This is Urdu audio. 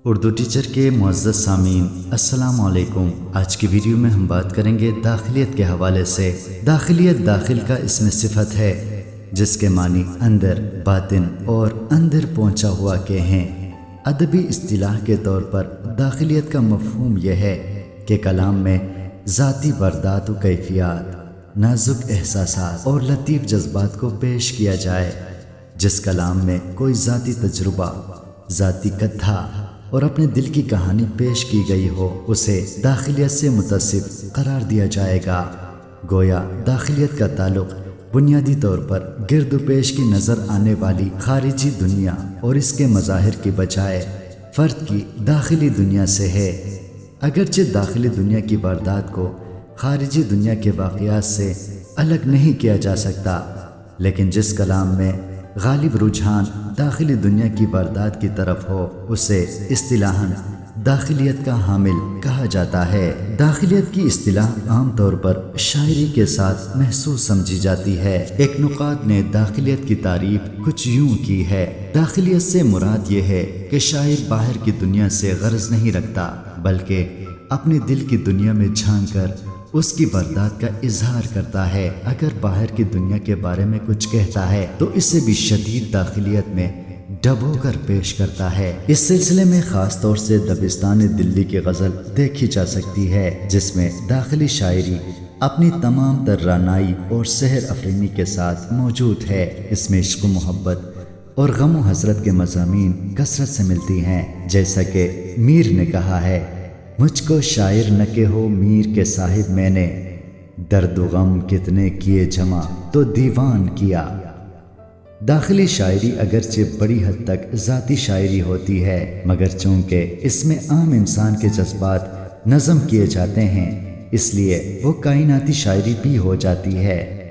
اردو ٹیچر کے معزز سامعین السلام علیکم۔ آج کی ویڈیو میں ہم بات کریں گے داخلیت کے حوالے سے۔ داخلیت داخل کا اسم صفت ہے جس کے معنی اندر، باطن اور اندر پہنچا ہوا کے ہیں۔ ادبی اصطلاح کے طور پر داخلیت کا مفہوم یہ ہے کہ کلام میں ذاتی واردات و کیفیات، نازک احساسات اور لطیف جذبات کو پیش کیا جائے۔ جس کلام میں کوئی ذاتی تجربہ، ذاتی کتھا اور اپنے دل کی کہانی پیش کی گئی ہو اسے داخلیت سے متصف قرار دیا جائے گا۔ گویا داخلیت کا تعلق بنیادی طور پر گرد و پیش کی نظر آنے والی خارجی دنیا اور اس کے مظاہر کی بجائے فرد کی داخلی دنیا سے ہے۔ اگرچہ داخلی دنیا کی واردات کو خارجی دنیا کے واقعات سے الگ نہیں کیا جا سکتا، لیکن جس کلام میں غالب رجحان داخلی دنیا کی واردات کی طرف ہو اسے اصطلاحاً داخلیت کا حامل کہا جاتا ہے۔ داخلیت کی اصطلاح عام طور پر شاعری کے ساتھ محسوس سمجھی جاتی ہے۔ ایک نقاد نے داخلیت کی تعریف کچھ یوں کی ہے: داخلیت سے مراد یہ ہے کہ شاعر باہر کی دنیا سے غرض نہیں رکھتا، بلکہ اپنے دل کی دنیا میں جھانک کر اس کی واردات کا اظہار کرتا ہے۔ اگر باہر کی دنیا کے بارے میں کچھ کہتا ہے تو اسے بھی شدید داخلیت میں ڈبو کر پیش کرتا ہے۔ اس سلسلے میں خاص طور سے دبستان دلی کی غزل دیکھی جا سکتی ہے، جس میں داخلی شاعری اپنی تمام تر رعنائی اور سحر افریمی کے ساتھ موجود ہے۔ اس میں عشق و محبت اور غم و حسرت کے مضامین کثرت سے ملتی ہیں، جیسا کہ میر نے کہا ہے: مجھ کو شاعر نہ کہ ہو میر کے صاحب، میں نے درد و غم کتنے کیے جمع تو دیوان کیا۔ داخلی شاعری اگرچہ بڑی حد تک ذاتی شاعری ہوتی ہے، مگر چونکہ اس میں عام انسان کے جذبات نظم کیے جاتے ہیں، اس لیے وہ کائناتی شاعری بھی ہو جاتی ہے۔